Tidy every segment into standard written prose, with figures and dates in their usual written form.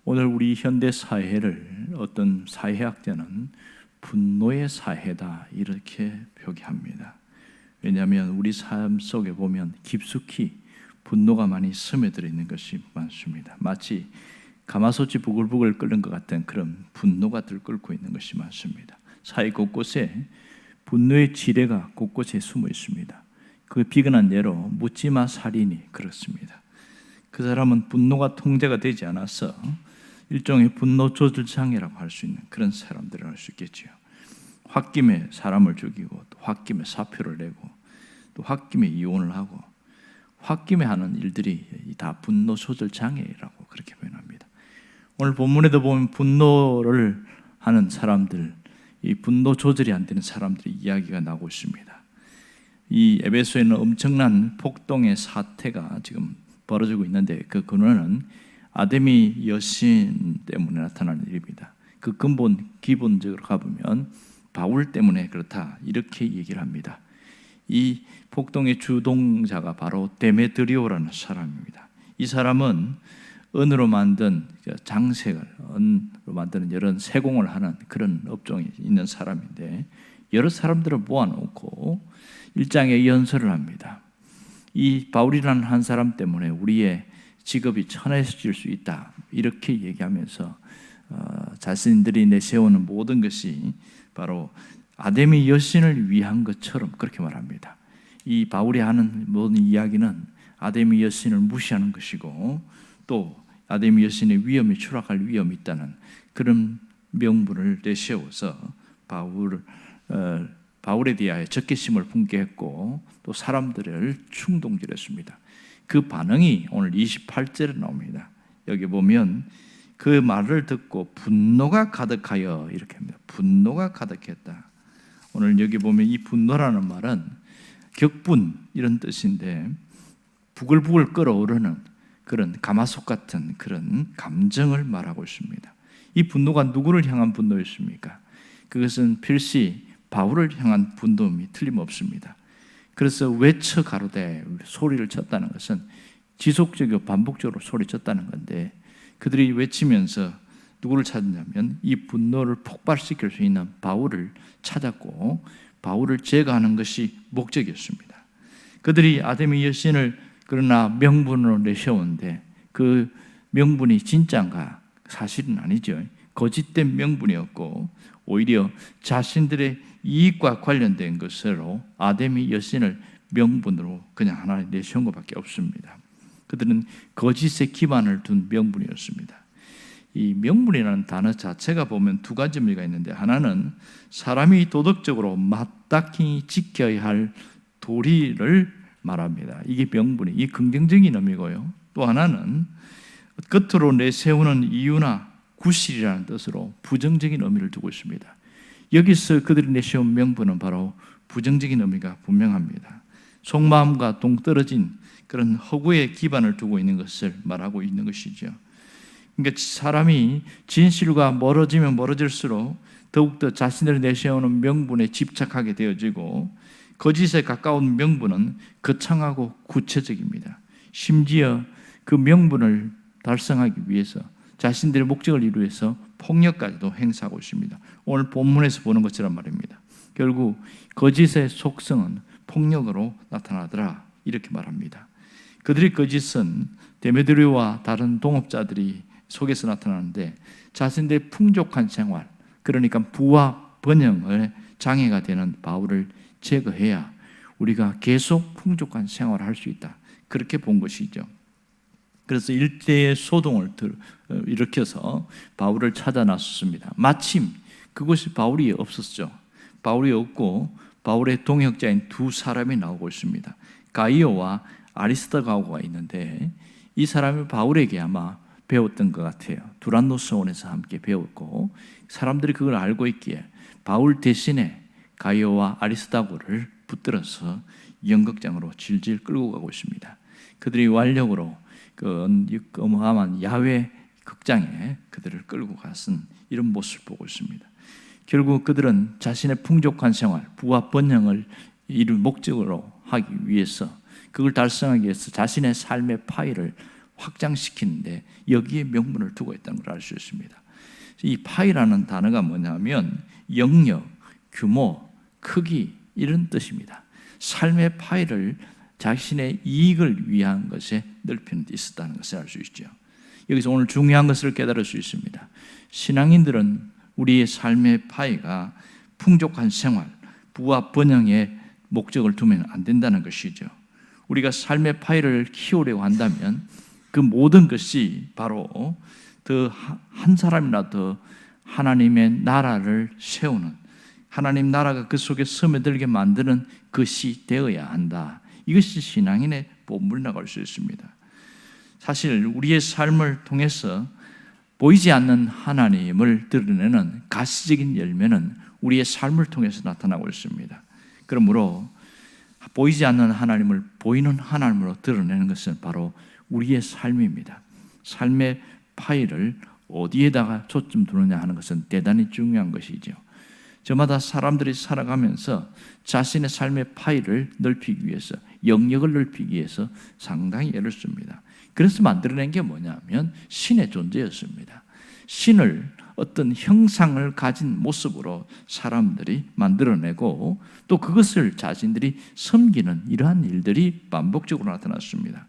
오늘 우리 현대 사회를 어떤 사회학자는 분노의 사회다 이렇게 표기합니다. 왜냐하면 우리 삶 속에 보면 깊숙이 분노가 많이 스며들어 있는 것이 많습니다. 마치 가마솥이 부글부글 끓는 것 같은 그런 분노가 들끓고 있는 것이 많습니다. 사회 곳곳에 분노의 지뢰가 곳곳에 숨어 있습니다. 그 비근한 예로 묻지마 살인이 그렇습니다. 그 사람은 분노가 통제가 되지 않아서 일종의 분노 조절 장애라고 할 수 있는 그런 사람들을 알 수 있겠죠. 홧김에 사람을 죽이고 또 홧김에 사표를 내고 또 홧김에 이혼을 하고 홧김에 하는 일들이 다 분노 조절 장애라고 그렇게 표현합니다. 오늘 본문에도 보면 분노를 하는 사람들, 이 분노 조절이 안 되는 사람들의 이야기가 나오고 있습니다. 이 에베소에는 엄청난 폭동의 사태가 지금 벌어지고 있는데 그 근원은 아데미 여신 때문에 나타나는 일입니다. 그 근본 기본적으로 가보면 바울 때문에 그렇다 이렇게 얘기를 합니다. 이 폭동의 주동자가 바로 데메드리오라는 사람입니다. 이 사람은 은으로 만든 장색을, 은으로 만드는 여러 세공을 하는 그런 업종이 있는 사람인데 여러 사람들을 모아놓고 일장의 연설을 합니다. 이 바울이라는 한 사람 때문에 우리의 직업이 천해질 수 있다 이렇게 얘기하면서 자신들이 내세우는 모든 것이 바로 아데미 여신을 위한 것처럼 그렇게 말합니다. 이 바울이 하는 모든 이야기는 아데미 여신을 무시하는 것이고 또 아데미 여신의 위험이 추락할 위험이 있다는 그런 명분을 내세워서 바울에 대하여 적개심을 품게 했고 또 사람들을 충동질했습니다. 그 반응이 오늘 28절에 나옵니다. 여기 보면 그 말을 듣고 분노가 가득하여 이렇게 합니다. 분노가 가득했다. 오늘 여기 보면 이 분노라는 말은 격분 이런 뜻인데 부글부글 끓어오르는 그런 가마솥 같은 그런 감정을 말하고 있습니다. 이 분노가 누구를 향한 분노였습니까? 그것은 필시 바울을 향한 분노임이 틀림없습니다. 그래서 외쳐 가로되 소리를 쳤다는 것은 지속적이고 반복적으로 소리쳤다는 건데 그들이 외치면서 누구를 찾았냐면 이 분노를 폭발시킬 수 있는 바울을 찾았고 바울을 제거하는 것이 목적이었습니다. 그들이 아데미 여신을 그러나 명분으로 내세우는데 그 명분이 진짜인가? 사실은 아니죠. 거짓된 명분이었고 오히려 자신들의 이익과 관련된 것으로 아데미 여신을 명분으로 그냥 하나 내세운 것밖에 없습니다. 그들은 거짓에 기반을 둔 명분이었습니다. 이 명분이라는 단어 자체가 보면 두 가지 의미가 있는데 하나는 사람이 도덕적으로 마땅히 지켜야 할 도리를 말합니다. 이게 명분이 이 긍정적인 의미고요. 또 하나는 겉으로 내세우는 이유나 구실이라는 뜻으로 부정적인 의미를 두고 있습니다. 여기서 그들이 내세운 명분은 바로 부정적인 의미가 분명합니다. 속마음과 동떨어진 그런 허구의 기반을 두고 있는 것을 말하고 있는 것이죠. 그러니까 사람이 진실과 멀어지면 멀어질수록 더욱더 자신을 내세우는 명분에 집착하게 되어지고 거짓에 가까운 명분은 거창하고 구체적입니다. 심지어 그 명분을 달성하기 위해서 자신들의 목적을 이루기 위해서 폭력까지도 행사하고 있습니다. 오늘 본문에서 보는 것처럼 말입니다. 결국 거짓의 속성은 폭력으로 나타나더라 이렇게 말합니다. 그들의 거짓은 데메드리오와 다른 동업자들이 속에서 나타나는데 자신들의 풍족한 생활, 그러니까 부와 번영을 장애가 되는 바울을 제거해야 우리가 계속 풍족한 생활을 할 수 있다. 그렇게 본 것이죠. 그래서 일대의 소동을 일으켜서 바울을 찾아 나섰습니다. 마침 그곳이 바울이 없었죠. 바울이 없고 바울의 동역자인 두 사람이 나오고 있습니다. 가이오와 아리스다고가 있는데 이 사람이 바울에게 아마 배웠던 것 같아요. 두란노스원에서 함께 배웠고 사람들이 그걸 알고 있기에 바울 대신에 가이오와 아리스다고를 붙들어서 연극장으로 질질 끌고 가고 있습니다. 그들이 완력으로 그 어마어마한 야외 극장에 그들을 끌고 갔은 이런 모습을 보고 있습니다. 결국 그들은 자신의 풍족한 생활, 부와 번영을 이룰 목적으로 하기 위해서 그걸 달성하기 위해서 자신의 삶의 파일을 확장시키는데 여기에 명분을 두고 있다는 걸 알 수 있습니다. 이 파이라는 단어가 뭐냐면 영역, 규모, 크기 이런 뜻입니다. 삶의 파이를 자신의 이익을 위한 것에 넓히는 데 있었다는 것을 알 수 있죠. 여기서 오늘 중요한 것을 깨달을 수 있습니다. 신앙인들은 우리의 삶의 파이가 풍족한 생활, 부와 번영의 목적을 두면 안 된다는 것이죠. 우리가 삶의 파이를 키우려고 한다면 그 모든 것이 바로 더 한 사람이나 더 하나님의 나라를 세우는, 하나님 나라가 그 속에 스며들게 만드는 것이 되어야 한다. 이것이 신앙인의 본분이라고 할 수 있습니다. 사실 우리의 삶을 통해서 보이지 않는 하나님을 드러내는 가시적인 열매는 우리의 삶을 통해서 나타나고 있습니다. 그러므로 보이지 않는 하나님을 보이는 하나님으로 드러내는 것은 바로 우리의 삶입니다. 삶의 파이를 어디에다가 초점 두느냐 하는 것은 대단히 중요한 것이죠. 저마다 사람들이 살아가면서 자신의 삶의 파이를 넓히기 위해서, 영역을 넓히기 위해서 상당히 애를 씁니다. 그래서 만들어낸 게 뭐냐면 신의 존재였습니다. 신을 어떤 형상을 가진 모습으로 사람들이 만들어내고 또 그것을 자신들이 섬기는 이러한 일들이 반복적으로 나타났습니다.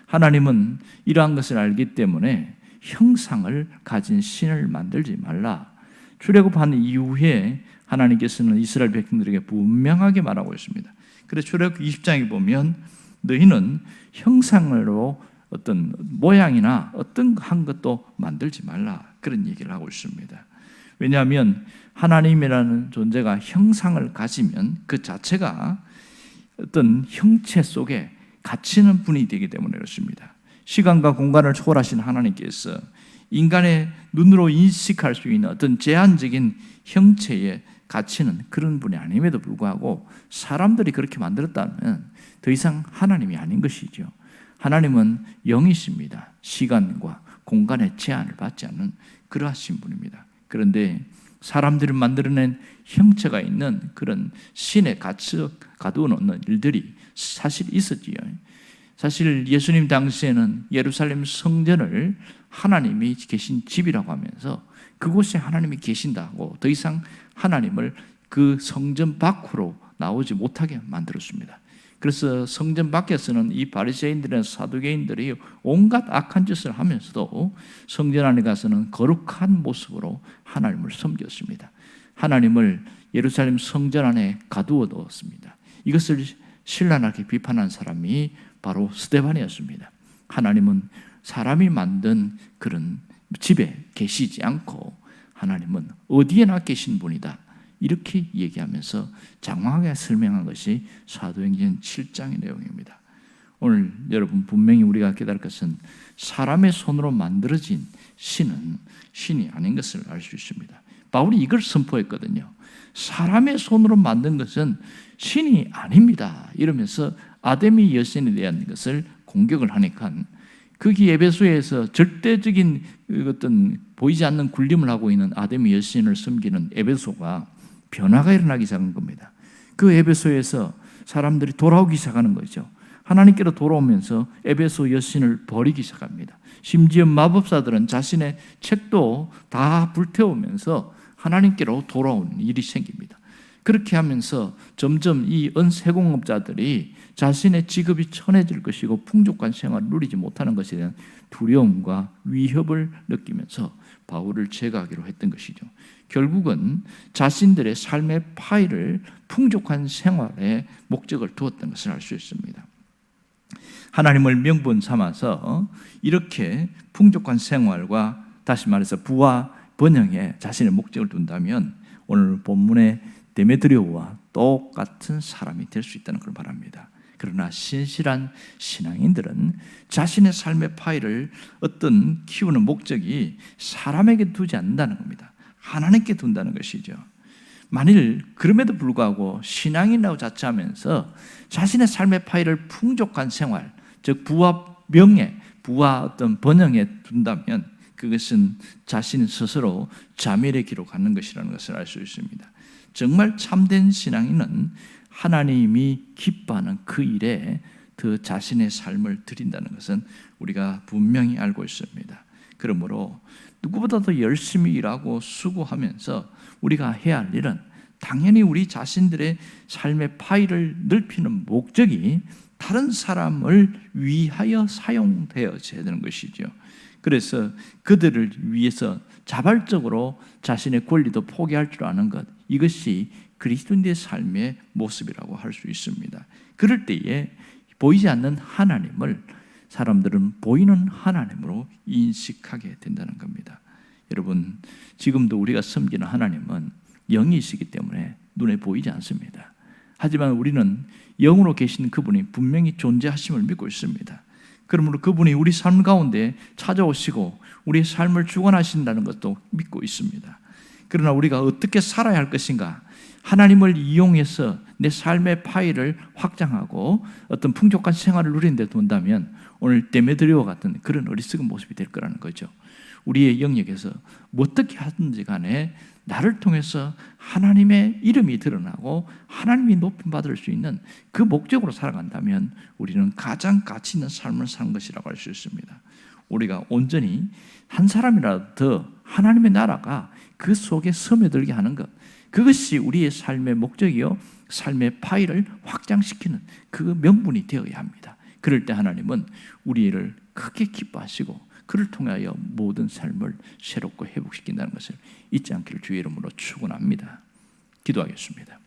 하나님은 이러한 것을 알기 때문에 형상을 가진 신을 만들지 말라. 출애굽한 이후에 하나님께서는 이스라엘 백성들에게 분명하게 말하고 있습니다. 그래서 출애굽 20장에 보면 너희는 형상으로 어떤 모양이나 어떤 한 것도 만들지 말라, 그런 얘기를 하고 있습니다. 왜냐하면 하나님이라는 존재가 형상을 가지면 그 자체가 어떤 형체 속에 갇히는 분이 되기 때문에 그렇습니다. 시간과 공간을 초월하신 하나님께서 인간의 눈으로 인식할 수 있는 어떤 제한적인 형체에 갇히는 그런 분이 아님에도 불구하고 사람들이 그렇게 만들었다면 더 이상 하나님이 아닌 것이죠. 하나님은 영이십니다. 시간과 공간의 제한을 받지 않는 그러하신 분입니다. 그런데 사람들이 만들어낸 형체가 있는 그런 신에 가두어 놓는 일들이 사실 있었지요. 사실 예수님 당시에는 예루살렘 성전을 하나님이 계신 집이라고 하면서 그곳에 하나님이 계신다고 더 이상 하나님을 그 성전 밖으로 나오지 못하게 만들었습니다. 그래서 성전 밖에서는 이 바리새인들이나 사두개인들이 온갖 악한 짓을 하면서도 성전 안에 가서는 거룩한 모습으로 하나님을 섬겼습니다. 하나님을 예루살렘 성전 안에 가두어 두었습니다. 이것을 신랄하게 비판한 사람이 바로 스데반이었습니다. 하나님은 사람이 만든 그런 집에 계시지 않고 하나님은 어디에나 계신 분이다, 이렇게 얘기하면서 장황하게 설명한 것이 사도행전 7장의 내용입니다. 오늘 여러분 분명히 우리가 깨달을 것은 사람의 손으로 만들어진 신은 신이 아닌 것을 알 수 있습니다. 바울이 이걸 선포했거든요. 사람의 손으로 만든 것은 신이 아닙니다, 이러면서 아데미 여신에 대한 것을 공격을 하니까 거기 에베소에서 절대적인 어떤 보이지 않는 군림을 하고 있는 아데미 여신을 섬기는 에베소가 변화가 일어나기 시작한 겁니다. 그 에베소에서 사람들이 돌아오기 시작하는 거죠. 하나님께로 돌아오면서 에베소 여신을 버리기 시작합니다. 심지어 마법사들은 자신의 책도 다 불태우면서 하나님께로 돌아오는 일이 생깁니다. 그렇게 하면서 점점 이 은세공업자들이 자신의 직업이 천해질 것이고 풍족한 생활을 누리지 못하는 것에 대한 두려움과 위협을 느끼면서 바울을 제거하기로 했던 것이죠. 결국은 자신들의 삶의 파이를 풍족한 생활에 목적을 두었던 것을 알 수 있습니다. 하나님을 명분 삼아서 이렇게 풍족한 생활과 다시 말해서 부와 번영에 자신의 목적을 둔다면 오늘 본문의 데메드리오와 똑같은 사람이 될 수 있다는 걸 바랍니다. 그러나 신실한 신앙인들은 자신의 삶의 파이를 어떤 키우는 목적이 사람에게 두지 않는다는 겁니다. 하나님께 둔다는 것이죠. 만일 그럼에도 불구하고 신앙인이라고 자처하면서 자신의 삶의 파이를 풍족한 생활, 즉 부와 명예, 부와 어떤 번영에 둔다면 그것은 자신 스스로 자멸의 길로 가는 것이라는 것을 알 수 있습니다. 정말 참된 신앙인은 하나님이 기뻐하는 그 일에 더 더 자신의 삶을 드린다는 것은 우리가 분명히 알고 있습니다. 그러므로 누구보다도 열심히 일하고 수고하면서 우리가 해야 할 일은 당연히 우리 자신들의 삶의 파일을 넓히는 목적이 다른 사람을 위하여 사용되어져야 되는 것이죠. 그래서 그들을 위해서 자발적으로 자신의 권리도 포기할 줄 아는 것, 이것이 그리스도인의 삶의 모습이라고 할 수 있습니다. 그럴 때에 보이지 않는 하나님을 사람들은 보이는 하나님으로 인식하게 된다는 겁니다. 여러분, 지금도 우리가 섬기는 하나님은 영이시기 때문에 눈에 보이지 않습니다. 하지만 우리는 영으로 계신 그분이 분명히 존재하심을 믿고 있습니다. 그러므로 그분이 우리 삶 가운데 찾아오시고 우리의 삶을 주관하신다는 것도 믿고 있습니다. 그러나 우리가 어떻게 살아야 할 것인가? 하나님을 이용해서 내 삶의 파일을 확장하고 어떤 풍족한 생활을 누리는 데 돈다면 오늘 데메드리오와 같은 그런 어리석은 모습이 될 거라는 거죠. 우리의 영역에서 어떻게 하든지 간에 나를 통해서 하나님의 이름이 드러나고 하나님이 높임 받을 수 있는 그 목적으로 살아간다면 우리는 가장 가치 있는 삶을 사는 것이라고 할 수 있습니다. 우리가 온전히 한 사람이라도 더 하나님의 나라가 그 속에 스며들게 하는 것, 그것이 우리의 삶의 목적이요 삶의 파일을 확장시키는 그 명분이 되어야 합니다. 그럴 때 하나님은 우리를 크게 기뻐하시고 그를 통하여 모든 삶을 새롭고 회복시킨다는 것을 잊지 않기를 주의 이름으로 축원합니다. 기도하겠습니다.